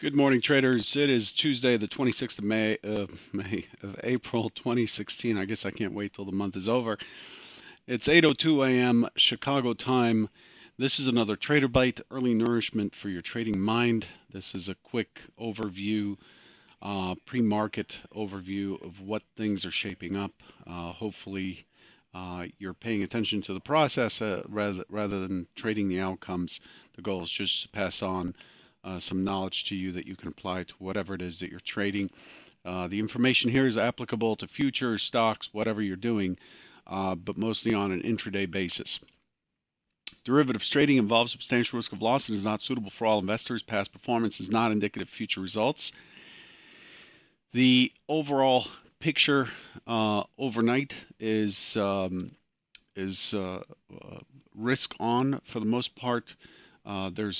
Good morning, traders. It is Tuesday, the 26th of May of April 2016. I guess I can't wait till the month is over. It's 8:02 a.m. Chicago time. This is another Trader Bite, early nourishment for your trading mind. This is a quick overview, pre-market overview of what things are shaping up. Hopefully, you're paying attention to the process rather than trading the outcomes. The goal is just to pass on some knowledge to you that you can apply to whatever it is that you're trading. The information here is applicable to futures, stocks, whatever you're doing, but mostly on an intraday basis. Derivatives trading involves substantial risk of loss and is not suitable for all investors. Past performance is not indicative of future results. The overall picture overnight is risk on for the most part. There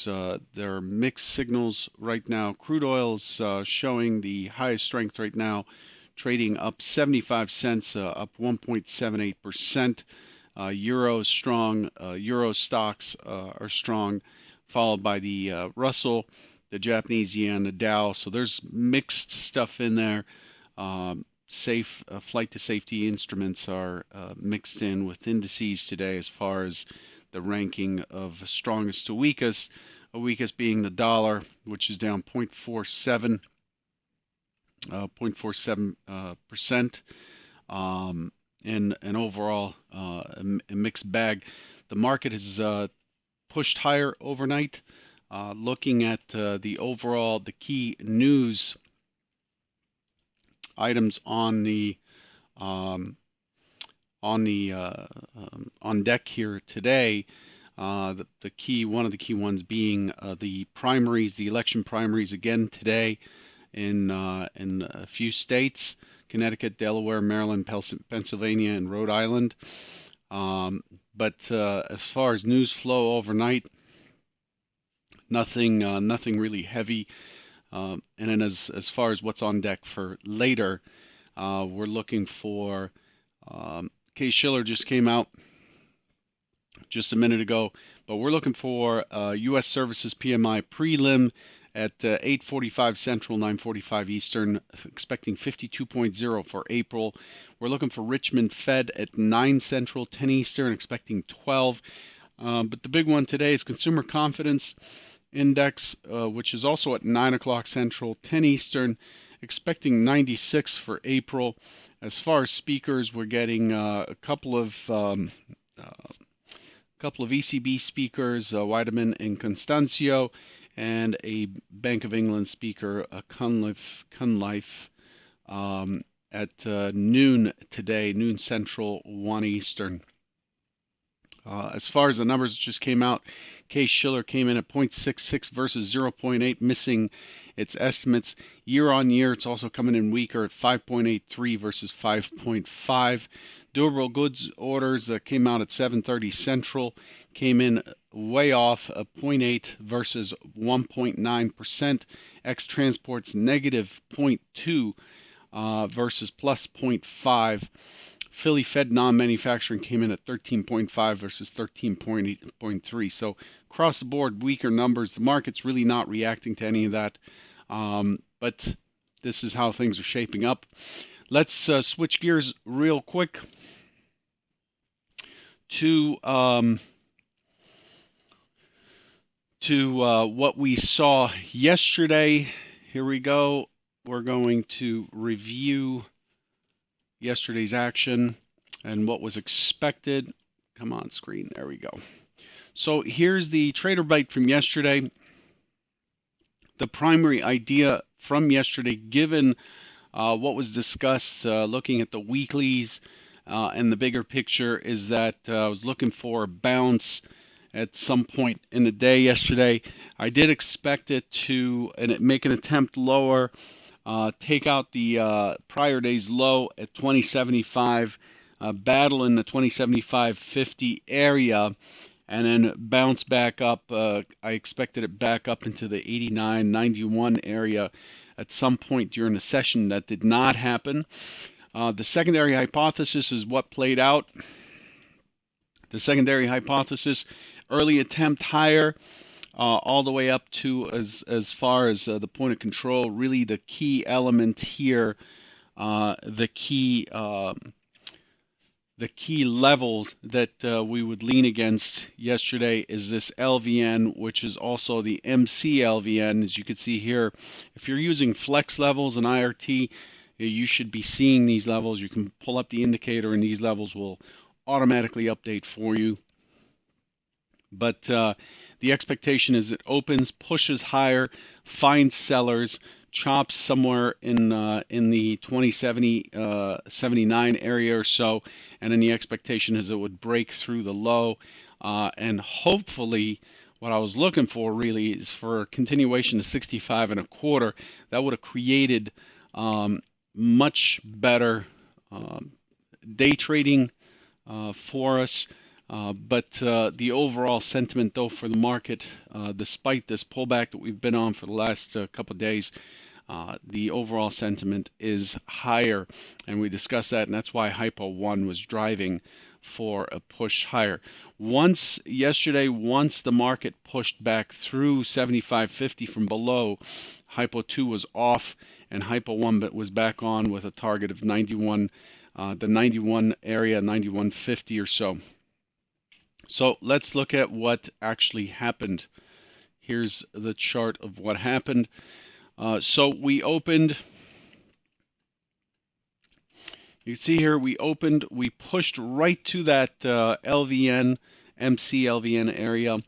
are mixed signals right now. Crude oil is showing the highest strength right now, trading up 75 cents, up 1.78%. Euro is strong. Euro stocks are strong, followed by the Russell, the Japanese yen, the Dow. So there's mixed stuff in there. Safe flight to safety instruments are mixed in with indices today as far as the ranking of strongest to weakest, weakest being the dollar, which is down 0.47%, and overall a mixed bag. The market has pushed higher overnight. Looking at the key news items um, on deck here today. One of the key ones being the primaries, the election primaries again today in a few states: Connecticut, Delaware, Maryland, Pennsylvania, and Rhode Island. But as far as news flow overnight, nothing really heavy. And then as far as what's on deck for later, we're looking for Case Shiller just came out just a minute ago, but we're looking for U.S. Services PMI prelim at 8:45 Central, 9:45 Eastern, expecting 52.0 for April. We're looking for Richmond Fed at 9 Central, 10 Eastern, expecting 12. But the big one today is Consumer Confidence Index, which is also at 9 o'clock Central, 10 Eastern, expecting 96 for April. As far as speakers, we're getting a couple of ECB speakers, Weidemann and Constancio, and a Bank of England speaker, Cunliffe, at noon today, noon Central, 1 Eastern. As far as the numbers just came out, Case Shiller came in at 0.66 versus 0.8, missing its estimates. Year on year, it's also coming in weaker at 5.83 versus 5.5. Durable goods orders that came out at 7:30 Central came in way off, 0.8 versus 1.9%. X transports negative 0.2 versus plus 0.5. Philly Fed non-manufacturing came in at 13.5 versus 13.3. So across the board, weaker numbers. The market's really not reacting to any of that. But this is how things are shaping up. Let's switch gears real quick to what we saw yesterday. Here we go. We're going to review yesterday's action and what was expected. Come on, screen. There we go. So here's the trader bite from yesterday. The primary idea from yesterday, given what was discussed, looking at the weeklies and the bigger picture, is that I was looking for a bounce at some point in the day yesterday. I did expect it to make an attempt lower, take out the prior day's low at 2075, battle in the 2075.50 area, and then bounce back up. I expected it back up into the 89.91 area at some point during the session. That did not happen. The secondary hypothesis is what played out. The secondary hypothesis, early attempt higher, all the way up to as far as the point of control. Really, the key element here, uh, the key uh, the key level that we would lean against yesterday is this LVN, which is also the MC LVN. As you can see here, if you're using flex levels and IRT, you should be seeing these levels. You can pull up the indicator and these levels will automatically update for you. But the expectation is it opens, pushes higher, finds sellers, chops somewhere in the 2070 79 area or so, and then the expectation is it would break through the low, and hopefully. What I was looking for really is for a continuation to 65 and a quarter. That would have created much better um, day trading for us. But the overall sentiment, though, for the market, despite this pullback that we've been on for the last couple of days, the overall sentiment is higher, and we discussed that, and that's why Hypo 1 was driving for a push higher. Once the market pushed back through 75.50 from below, Hypo 2 was off, and Hypo 1 was back on with a target of 91, the 91 area, 91.50 or so. So let's look at what actually happened. Here's the chart of what happened. So we opened, you can see here, we pushed right to that LVN, MC LVN area,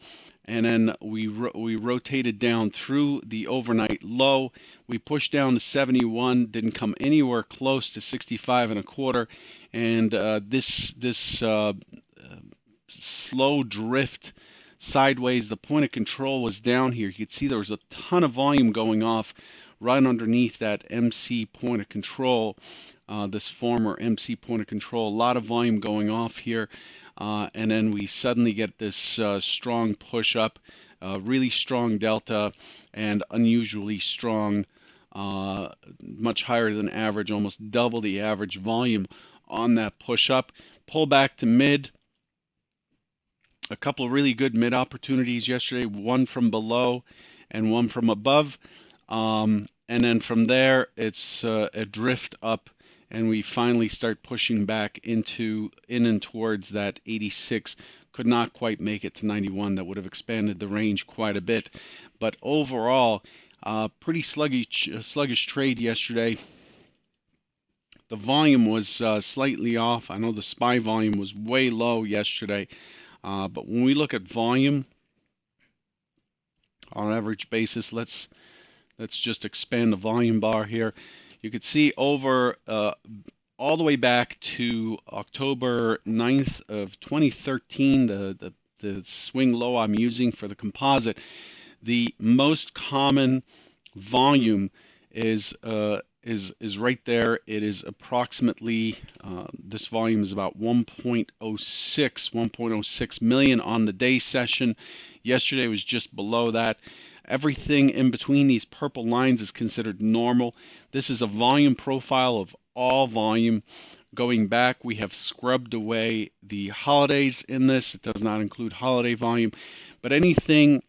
and then we rotated down through the overnight low. We pushed down to 71, didn't come anywhere close to 65 and a quarter, and this slow drift sideways. The point of control was down here. You could see there was a ton of volume going off right underneath that MC point of control, this former MC point of control. A lot of volume going off here. And then we suddenly get this strong push up, really strong delta, and unusually strong, much higher than average, almost double the average volume on that push up. Pull back to mid. A couple of really good mid opportunities yesterday, one from below and one from above. And then from there, it's a drift up, and we finally start pushing back in and towards that 86. Could not quite make it to 91. That would have expanded the range quite a bit. But overall, pretty sluggish trade yesterday. The volume was slightly off. I know the SPY volume was way low yesterday. But when we look at volume on an average basis, let's just expand the volume bar here. You could see over all the way back to October 9th of 2013, the swing low I'm using for the composite, the most common volume is right there. It is approximately, this volume is about 1.06 million on the day session. Yesterday was just below that. Everything in between these purple lines is considered normal. This is a volume profile of all volume. Going back, we have scrubbed away the holidays in this. It does not include holiday volume, but anything,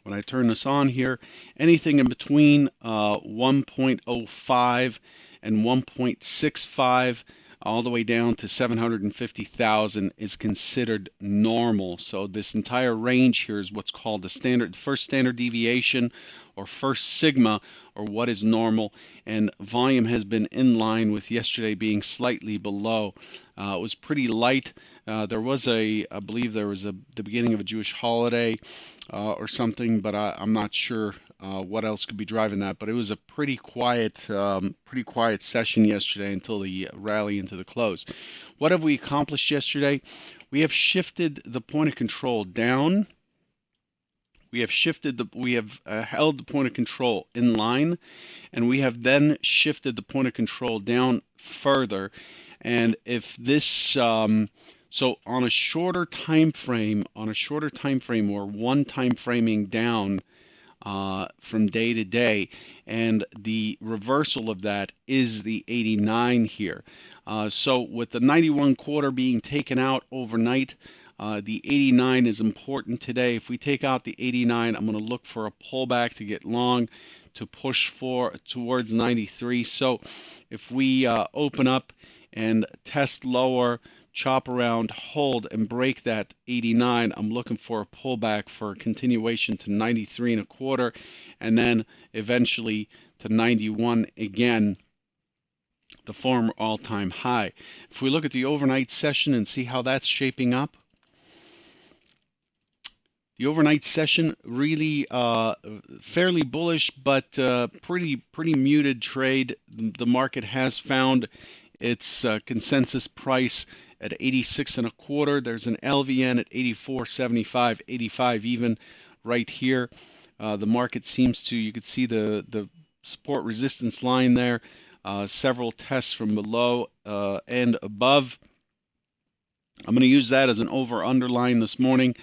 when I turn this on here, anything in between 1.05 and 1.65 all the way down to 750,000 is considered normal. So this entire range here is what's called the first standard deviation or first sigma, or what is normal, and volume has been in line with yesterday being slightly below. It was pretty light. There was I believe there was the beginning of a Jewish holiday or something, but I'm not sure what else could be driving that. But it was a pretty quiet session yesterday until the rally into the close. What have we accomplished yesterday? We have shifted the point of control down. We have held the point of control in line, and we have then shifted the point of control down further. And if this, so on a shorter time frame, or one time framing down from day to day, and the reversal of that is the 89 here. So with the 91 quarter being taken out overnight, The 89 is important today. If we take out the 89, I'm going to look for a pullback to get long to push for towards 93. So if we open up and test lower, chop around, hold, and break that 89, I'm looking for a pullback for a continuation to 93 and a quarter, and then eventually to 91 again, the former all-time high. If we look at the overnight session and see how that's shaping up, the overnight session really fairly bullish, but pretty muted trade. The market has found its consensus price at 86 and a quarter. There's an LVN at 84.75, 85 even right here. The market seems to, you could see the support resistance line there. Several tests from below and above. I'm going to use that as an over-under line this morning.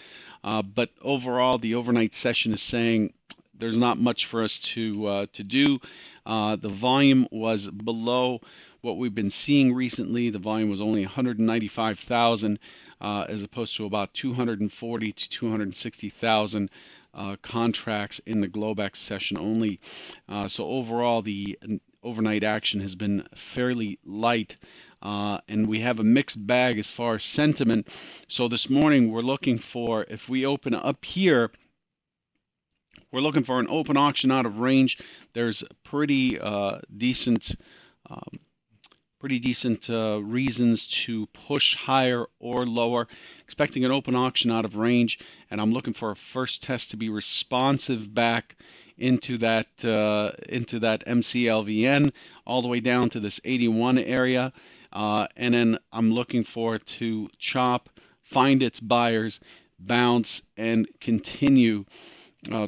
But overall, the overnight session is saying there's not much for us to do. The volume was below what we've been seeing recently. The volume was only 195,000 as opposed to about 240 to 260,000 contracts in the Globex session only. So overall, the overnight action has been fairly light. And we have a mixed bag as far as sentiment. So this morning we're looking for, if we open up here, we're looking for an open auction out of range. There's pretty decent reasons to push higher or lower. Expecting an open auction out of range, and I'm looking for a first test to be responsive back into that MCLVN all the way down to this 81 area. And then I'm looking for it to chop, find its buyers, bounce, and continue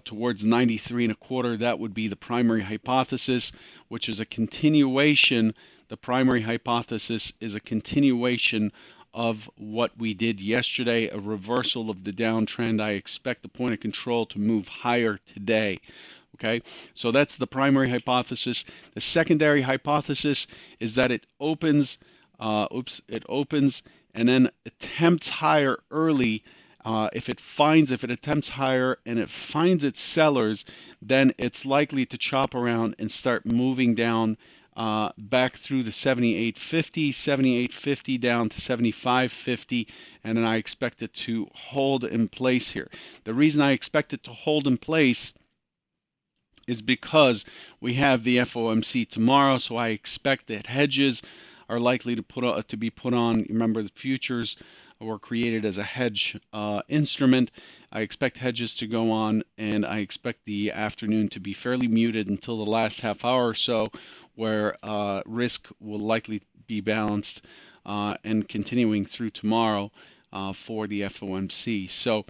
towards 93 and a quarter. That would be the primary hypothesis, which is a continuation. The primary hypothesis is a continuation of what we did yesterday, a reversal of the downtrend. I expect the point of control to move higher today. Okay, so that's the primary hypothesis. The secondary hypothesis is that it opens, it opens and then attempts higher early. If it attempts higher and it finds its sellers, then it's likely to chop around and start moving down back through the 78.50 down to 75.50, and then I expect it to hold in place here. The reason I expect it to hold in place is because we have the FOMC tomorrow, so I expect that hedges are likely to be put on. Remember, the futures were created as a hedge instrument. I expect hedges to go on, and I expect the afternoon to be fairly muted until the last half hour or so, where risk will likely be balanced and continuing through tomorrow for the FOMC. So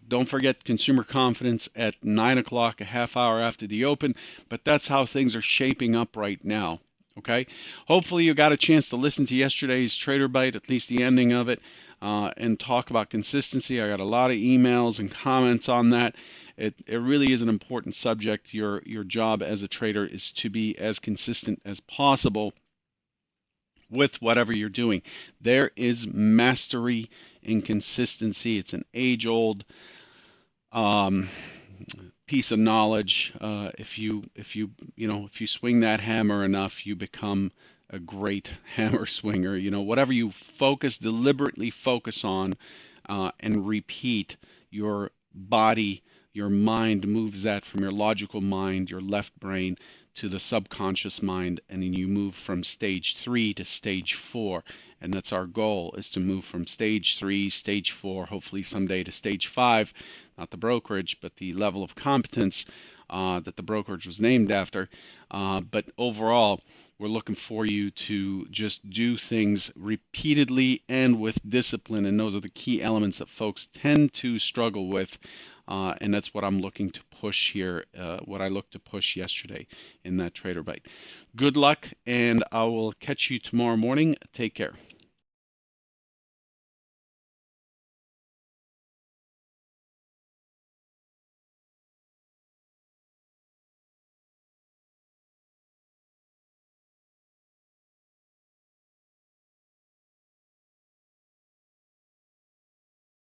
don't forget consumer confidence at 9 o'clock, a half hour after the open, but that's how things are shaping up right now. Okay, hopefully you got a chance to listen to yesterday's Trader Bite, at least the ending of it, and talk about consistency. I got a lot of emails and comments on that. It really is an important subject. Your job as a trader is to be as consistent as possible with whatever you're doing. There is mastery in consistency. It's an age-old piece of knowledge. If you swing that hammer enough, you become a great hammer swinger. Whatever you deliberately focus on, and repeat, your body, your mind moves that from your logical mind, your left brain, to the subconscious mind, and then you move from stage 3 to stage 4. And that's our goal, is to move from stage 3, stage 4, hopefully someday to stage 5, not the brokerage, but the level of competence that the brokerage was named after. But overall, we're looking for you to just do things repeatedly and with discipline, and those are the key elements that folks tend to struggle with. And that's what I'm looking to push here, what I looked to push yesterday in that Trader Bite. Good luck, and I will catch you tomorrow morning. Take care.